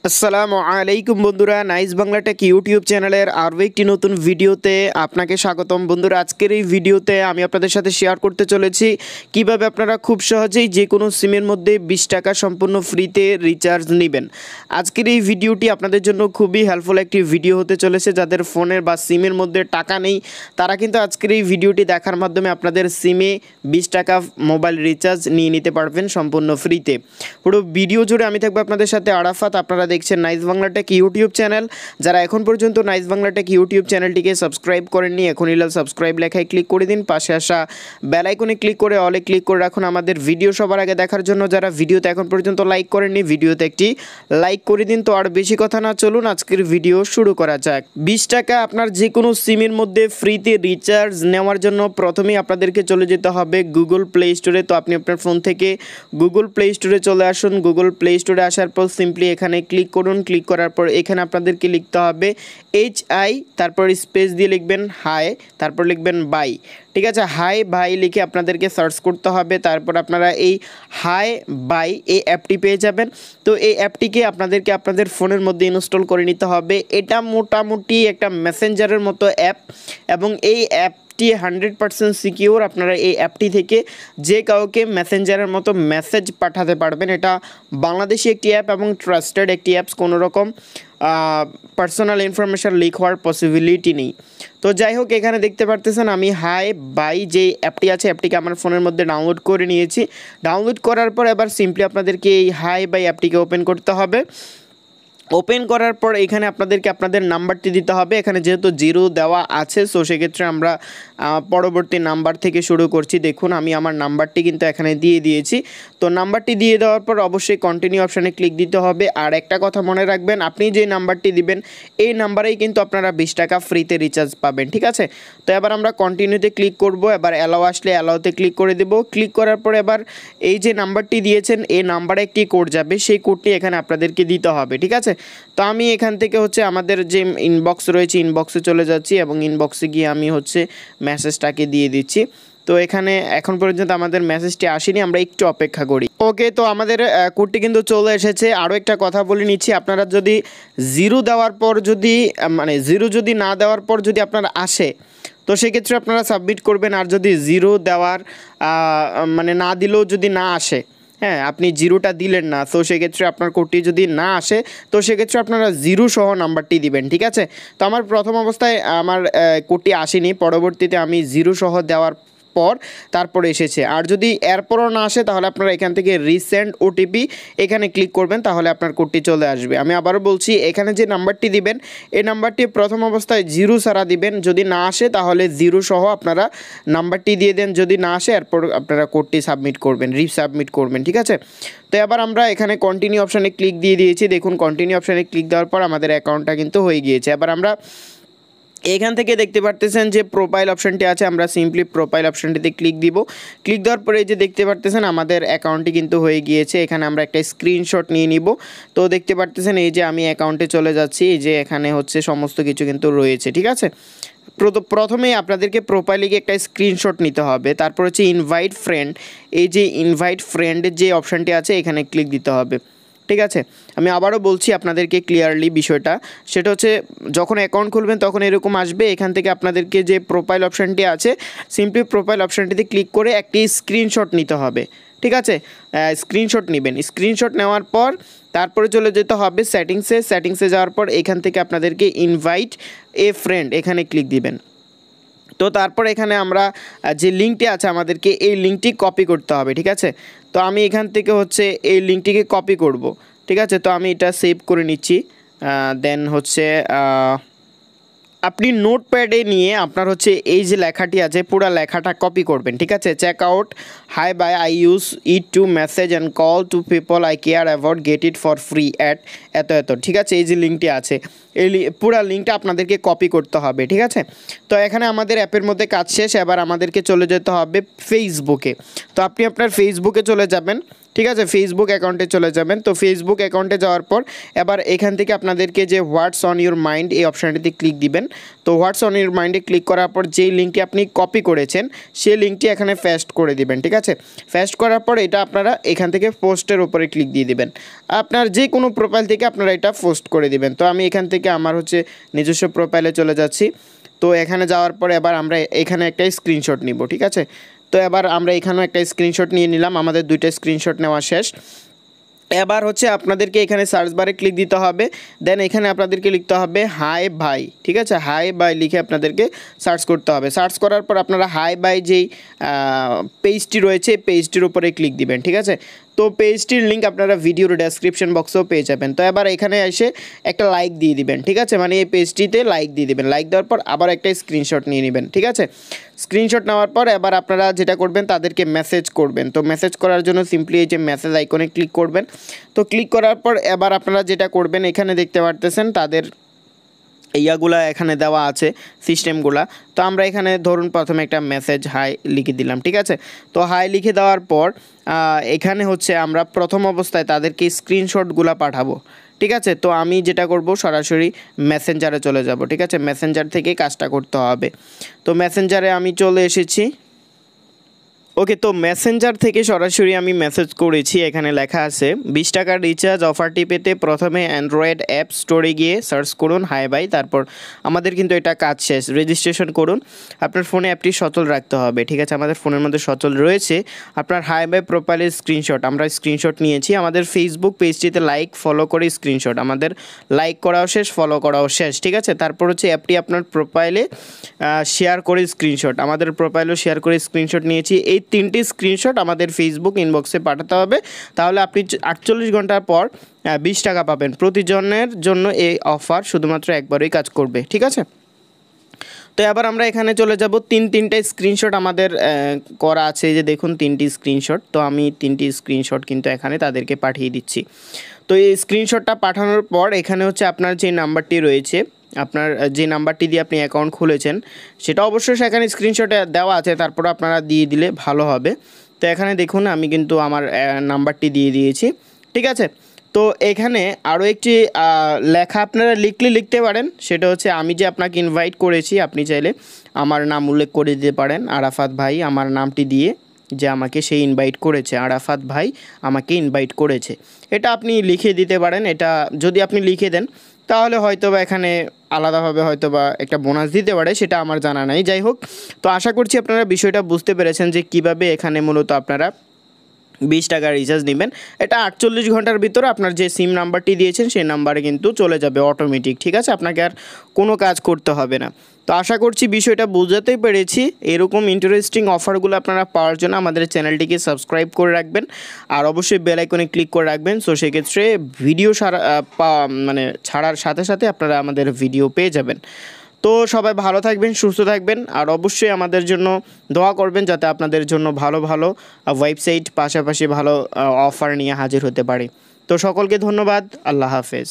আসসালামু আলাইকুম বন্ধুরা, নাইস বাংলা টেক ইউটিউব চ্যানেলের আরও একটি নতুন ভিডিওতে আপনাকে স্বাগতম। বন্ধুরা, আজকের এই ভিডিওতে আমি আপনাদের সাথে শেয়ার করতে চলেছি কিভাবে আপনারা খুব সহজেই যে কোনো সিমের মধ্যে 20 টাকা সম্পূর্ণ ফ্রিতে রিচার্জ নেবেন। আজকের এই ভিডিওটি আপনাদের জন্য খুবই হেল্পফুল একটি ভিডিও হতে চলেছে। যাদের ফোনের বা সিমের মধ্যে টাকা নেই তারা কিন্তু আজকের এই ভিডিওটি দেখার মাধ্যমে আপনাদের সিমে 20 টাকা মোবাইল রিচার্জ নিয়ে নিতে পারবেন সম্পূর্ণ ফ্রিতে। পুরো ভিডিও জুড়ে আমি থাকবো আপনাদের সাথে আরাফাত। আপনারা দেখছেন nice Bangla take YouTube channel. যারা এখন পর্যন্ত নাইস বাংলা টেক ইউটিউব চ্যানেলটিকে সাবস্ক্রাইব করেননি, এখনই সাবস্ক্রাইব লেখায় ক্লিক করে দিন। পাশে আসা বেল আইকনে ক্লিক করে অলে ক্লিক করে রাখুন আমাদের ভিডিও সবার আগে দেখার জন্য। যারা ভিডিওতে এখন পর্যন্ত লাইক করেননি, ভিডিওতে একটি লাইক করে দিন। তো আর বেশি কথা না, চলুন আজকের ভিডিও শুরু করা যাক। 20 টাকা আপনার যে কোনো সিমের মধ্যে ফ্রিতে রিচার্জ নেওয়ার জন্য প্রথমেই আপনাদেরকে চলে যেতে হবে গুগল প্লে স্টোরে। তো আপনি আপনার ফোন থেকে গুগল প্লে স্টোরে চলে আসুন। গুগল প্লে স্টোরে আসার পর সিম্পলি এখানে ক্লিক করুন। ক্লিক করার পর এখানে আপনাদেরকে লিখতে হবে HI, তারপর স্পেস দিয়ে লিখবেন হাই, তারপর লিখবেন বাই। ঠিক আছে, হাই বাই লিখে আপনাদেরকে সার্চ করতে হবে। তারপর আপনারা এই হাই বাই এই অ্যাপটি পেয়ে যাবেন। তো এই অ্যাপটিকে আপনাদেরকে আপনাদের ফোনের মধ্যে ইনস্টল করে নিতে হবে। এটা মোটামুটি একটা মেসেঞ্জারের মতো অ্যাপ এবং এই অ্যাপটি 100% সিকিউর। আপনারা এই অ্যাপটি থেকে যে কাউকে মেসেঞ্জারের মতো মেসেজ পাঠাতে পারবেন। এটা বাংলাদেশি একটি অ্যাপ এবং ট্রাস্টেড একটি অ্যাপস, কোনো রকম পার্সোনাল ইনফরমেশান লিক হওয়ার পসিবিলিটি নেই। তো যাই হোক, এখানে দেখতে পারতেছেন আমি হাই বাই যে অ্যাপটি আছে অ্যাপটিকে আমার ফোনের মধ্যে ডাউনলোড করে নিয়েছি। ডাউনলোড করার পর এবার সিম্পলি আপনাদেরকে এই হাই বাই অ্যাপটিকে ওপেন করতে হবে। ওপেন করার পর এখানে আপনাদেরকে আপনাদের নাম্বারটি দিতে হবে। এখানে যেহেতু 0 দেওয়া আছে, সো সেক্ষেত্রে আমরা পরবর্তী নাম্বার থেকে শুরু করছি। দেখুন আমি আমার নাম্বারটি কিন্তু এখানে দিয়ে দিয়েছি। তো নাম্বারটি দিয়ে দেওয়ার পর অবশ্যই কন্টিনিউ অপশানে ক্লিক দিতে হবে। আর একটা কথা মনে রাখবেন, আপনি যে নাম্বারটি দিবেন এই নাম্বারেই কিন্তু আপনারা 20 টাকা ফ্রিতে রিচার্জ পাবেন। ঠিক আছে, তো এবার আমরা কন্টিনিউতে ক্লিক করব। এবার অ্যালাও আসলে অ্যালাওতে ক্লিক করে দেব। ক্লিক করার পর এবার এই যে নাম্বারটি দিয়েছেন এই নাম্বারে একটি কোড যাবে, সেই কোডটি এখানে আপনাদেরকে দিতে হবে। ঠিক আছে, তো আমি এখান থেকে আমাদের যে ইনবক্স রয়েছে ইনবক্সে চলে যাচ্ছি এবং ইনবক্সে গিয়ে আমি মেসেজটাকে দিয়ে দিচ্ছি। তো এখানে এখন পর্যন্ত আমাদের মেসেজটি আসেনি, আমরা একটু অপেক্ষা করি। ওকে, তো আমাদের কোডটি কিন্তু চলে এসেছে। আরও একটা কথা বলে নিচ্ছি, আপনারা যদি 0 দেওয়ার পর জিরো যদি না দেওয়ার পর যদি আপনার আসে তো সেক্ষেত্রে আপনারা সাবমিট করবেন। আর যদি 0 দেওয়ার না দিলেও যদি না আসে, হ্যাঁ আপনি 0টা দিলেন না, তো সেক্ষেত্রে আপনার কোডটি যদি না আসে তো সেক্ষেত্রে আপনারা 0 সহ নাম্বারটি দিবেন। ঠিক আছে, তো আমার প্রথম অবস্থায় আমার কোডটি আসেনি, পরবর্তীতে আমি 0 সহ দেওয়ার পর তারপরে এসেছে। আর যদি এরপরও না আসে তাহলে আপনারা এখান থেকে রিসেন্ড ওটিপি এখানে ক্লিক করবেন, তাহলে আপনার কোডটি চলে আসবে। আমি আবারও বলছি, এখানে যে নাম্বারটি দিবেন এই নাম্বারটি প্রথম অবস্থায় 0 ছাড়া দিবেন। যদি না আসে তাহলে 0 সহ আপনারা নাম্বারটি দিয়ে দেন। যদি না আসে এরপর আপনারা কোডটি সাবমিট করবেন, রিসাবমিট করবেন। ঠিক আছে, তো এবার আমরা এখানে কন্টিনিউ অপশানে ক্লিক দিয়ে দিয়েছি। দেখুন কন্টিনিউ অপশানে ক্লিক দেওয়ার পর আমাদের অ্যাকাউন্টটা কিন্তু হয়ে গিয়েছে। এবার আমরা এখান থেকে দেখতে পারতেছেন যে প্রোফাইল অপশানটি আছে, আমরা সিম্পলি প্রোফাইল অপশানটিতে ক্লিক দিব। ক্লিক দেওয়ার পরে এই যে দেখতে পারতেছেন আমাদের অ্যাকাউন্টটি কিন্তু হয়ে গিয়েছে। এখানে আমরা একটা স্ক্রিনশট নিয়ে নিব। তো দেখতে পারতেছেন এই যে আমি অ্যাকাউন্টে চলে যাচ্ছি, এই যে এখানে সমস্ত কিছু কিন্তু রয়েছে। ঠিক আছে, প্রথমেই আপনাদেরকে প্রোফাইলে গিয়ে একটা স্ক্রিনশট নিতে হবে। তারপর ইনভাইট ফ্রেন্ড, এই যে ইনভাইট ফ্রেন্ডের যে অপশানটি আছে এখানে ক্লিক দিতে হবে। ঠিক আছে, আমি আবারও বলছি আপনাদেরকে ক্লিয়ারলি বিষয়টা, সেটা যখন অ্যাকাউন্ট খুলবেন তখন এরকম আসবে। এখান থেকে আপনাদেরকে যে প্রোফাইল অপশানটি আছে সিম্পলি প্রোফাইল অপশানটিতে ক্লিক করে একটি স্ক্রিনশট নিতে হবে। ঠিক আছে, স্ক্রিনশট নেবেন। স্ক্রিনশট নেওয়ার পর তারপরে চলে যেতে হবে সেটিংসে যাওয়ার পর এখান থেকে আপনাদেরকে ইনভাইট এ ফ্রেন্ড এখানে ক্লিক দিবেন। তো তারপর এখানে আমরা যে লিঙ্কটি আছে আমাদেরকে এই লিঙ্কটি কপি করতে হবে। ঠিক আছে, তো আমি এখান থেকে এই লিঙ্কটিকে কপি করব। ঠিক আছে, তো আমি এটা সেভ করে নিচ্ছি। দেন আপনি নোটপ্যাডে নিয়ে আপনার এই যে লেখাটি আছে পুরো লেখাটা কপি করবেন। ঠিক আছে, check out hi bye I use it to message and call to people I care about get it for free at এত। ঠিক আছে, এই যে লিঙ্কটি আছে এই পুরো লিঙ্কটা আপনাদেরকে কপি করতে হবে। ঠিক আছে, তো এখানে আমাদের অ্যাপের মধ্যে কাজ শেষ। এবার আমাদেরকে চলে যেতে হবে ফেসবুকে। তো আপনি আপনার ফেসবুকে চলে যাবেন। ঠিক আছে, ফেসবুক অ্যাকাউন্টে চলে যাবেন। তো ফেসবুক অ্যাকাউন্টে যাওয়ার পর এবার এখান থেকে আপনাদেরকে যে হোয়াটস অন ইউর মাইন্ড এই অপশানটিতে ক্লিক দিবেন। তো হোয়াটস অন ইউর মাইন্ডে ক্লিক করার পর যেই লিঙ্কটি আপনি কপি করেছেন সেই লিঙ্কটি এখানে পেস্ট করে দিবেন। ঠিক আছে, পেস্ট করার পর এটা আপনারা এখান থেকে পোস্টের উপরে ক্লিক দিয়ে দিবেন। আপনার যে কোনো প্রোফাইল থেকে আপনারা এটা পোস্ট করে দিবেন। তো আমি এখান থেকে আমার হচ্ছে নিজস্ব প্রোফাইলে চলে যাচ্ছি। তো এখানে যাওয়ার পরে এবার আমরা এখানে একটা স্ক্রিনশট নিব। ঠিক আছে, তো এবার আমরা এখানেও একটা স্ক্রিনশট নিয়ে নিলাম, আমাদের দুইটা স্ক্রিনশট নেওয়া শেষ। এবার হচ্ছে আপনাদেরকে এখানে সার্চ বারে ক্লিক দিতে হবে, দেন এখানে আপনাদেরকে লিখতে হবে হাই ভাই। ঠিক আছে, হাই ভাই লিখে আপনাদেরকে সার্চ করতে হবে। সার্চ করার পর আপনারা হাই ভাই যেই পেজটি রয়েছে পেজটির উপরে ক্লিক দিবেন। ঠিক আছে, তো পেজটির লিঙ্ক আপনারা ভিডিওর ডেসক্রিপশন বক্সেও পেয়ে যাবেন। তো এবার এখানে এসে একটা লাইক দিয়ে দিবেন। ঠিক আছে, মানে এই পেজটিতে লাইক দিয়ে দিবেন। লাইক দেওয়ার পর আবার একটা স্ক্রিনশট নিয়ে নেবেন। ঠিক আছে, স্ক্রিনশট নেওয়ার পর এবার আপনারা যেটা করবেন তাদেরকে মেসেজ করবেন। তো মেসেজ করার জন্য সিম্পলি এই যে মেসেজ আইকনে ক্লিক করবেন। তো ক্লিক করার পর এবার আপনারা যেটা করবেন এখানে দেখতে পারতেছেন তাদের ইয়াগুলা এখানে দেওয়া আছে সিস্টেমগুলা। তো আমরা এখানে ধরুন প্রথমে একটা মেসেজ হাই লিখে দিলাম। ঠিক আছে, তো হাই লিখে দেওয়ার পর এখানে হচ্ছে আমরা প্রথম অবস্থায় তাদেরকে স্ক্রিনশটগুলো পাঠাবো। ঠিক আছে, তো আমি যেটা করব সরাসরি মেসেঞ্জারে চলে যাব। ঠিক আছে, মেসেঞ্জার থেকে কাজটা করতে হবে। তো মেসেঞ্জারে আমি চলে এসেছি। ওকে, তো মেসেঞ্জার থেকে সরাসরি আমি মেসেজ করেছি। এখানে লেখা আছে 20 টাকার রিচার্জ অফারটি পেতে প্রথমে অ্যান্ড্রয়েড অ্যাপ স্টোরে গিয়ে সার্চ করুন হাই বাই, তারপর আমাদের কিন্তু এটা কাজ শেষ, রেজিস্ট্রেশন করুন। আপনার ফোনে অ্যাপটি সচল রাখতে হবে। ঠিক আছে, আমাদের ফোনের মধ্যে সচল রয়েছে। আপনার হাই বাই প্রোফাইলের স্ক্রিনশট, আমরা স্ক্রিনশট নিয়েছি। আমাদের ফেসবুক পেজটিতে লাইক ফলো করে স্ক্রিনশট, আমাদের লাইক করাও শেষ, ফলো করাও শেষ। ঠিক আছে, তারপর হচ্ছে অ্যাপটি আপনার প্রোফাইলে শেয়ার করে স্ক্রিনশট, আমাদের প্রোফাইলও শেয়ার করে স্ক্রিনশট নিয়েছি। এই 3টি স্ক্রিনশট আমাদের ফেসবুক ইনবক্সে পাঠাতে হবে। তাহলে আপনি 48 ঘন্টার পর 20 টাকা পাবেন। প্রতিজনের জন্য এই অফার শুধুমাত্র একবারই কাজ করবে। ঠিক আছে, তো এবার আমরা এখানে চলে যাব। তিনটে স্ক্রিনশট আমাদের করা আছে, যে দেখুন 3টি স্ক্রিনশট। তো আমি 3টি স্ক্রিনশট কিন্তু এখানে তাদেরকে পাঠিয়ে দিচ্ছি। তো এই স্ক্রিনশটটা পাঠানোর পর এখানে হচ্ছে আপনার যে নাম্বারটি রয়েছে, আপনার যে নাম্বারটি দিয়ে আপনি অ্যাকাউন্ট খুলেছেন সেটা অবশ্যই সেখানে স্ক্রিনশটে দেওয়া আছে, তারপর আপনারা দিয়ে দিলে ভালো হবে। তো এখানে দেখুন আমি কিন্তু আমার নাম্বারটি দিয়ে দিয়েছি। ঠিক আছে, তো এখানে আরও একটি লেখা আপনারা লিখতে পারেন, সেটা হচ্ছে আমি যে আপনাকে ইনভাইট করেছি, আপনি চাইলে আমার নাম উল্লেখ করে দিতে পারেন, আরাফাত ভাই আমার নামটি দিয়ে, যে আমাকে সেই ইনভাইট করেছে, আরাফাত ভাই আমাকে ইনভাইট করেছে, এটা আপনি লিখে দিতে পারেন। এটা যদি আপনি লিখে দেন তাহলে হয়তো বা এখানে আলাদাভাবে হয়তো বা একটা বোনাস দিতে পারে, সেটা আমার জানা নাই। যাই হোক, তো আশা করছি আপনারা বিষয়টা বুঝতে পেরেছেন যে কিভাবে এখানে মূলত আপনারা 20 টাকা রিচার্জ নেবেন। এটা 48 ঘন্টার ভিতরে আপনার যে সিম নাম্বারটি দিয়েছেন সেই নাম্বারে কিন্তু চলে যাবে অটোমেটিক। ঠিক আছে, আপনাকে আর কোনো কাজ করতে হবে না। তো আশা করছি বিষয়টা বুঝাতে পেরেছি। এরকম ইন্টারেস্টিং অফারগুলো আপনারা পাওয়ার জন্য আমাদের চ্যানেলটিকে সাবস্ক্রাইব করে রাখবেন, আর অবশ্যই বেল আইকনে ক্লিক করে রাখবেন। সো সেক্ষেত্রে ভিডিও ছাড়ার সাথে সাথে আপনারা আমাদের ভিডিও পেয়ে যাবেন। তো সবাই ভালো থাকবেন, সুস্থ থাকবেন, আর অবশ্যই আমাদের জন্য দোয়া করবেন যাতে আপনাদের জন্য ভালো ভালো ওয়েবসাইট পাশাপাশি ভালো অফার নিয়ে হাজির হতে পারে। তো সকলকে ধন্যবাদ, আল্লাহ হাফেজ।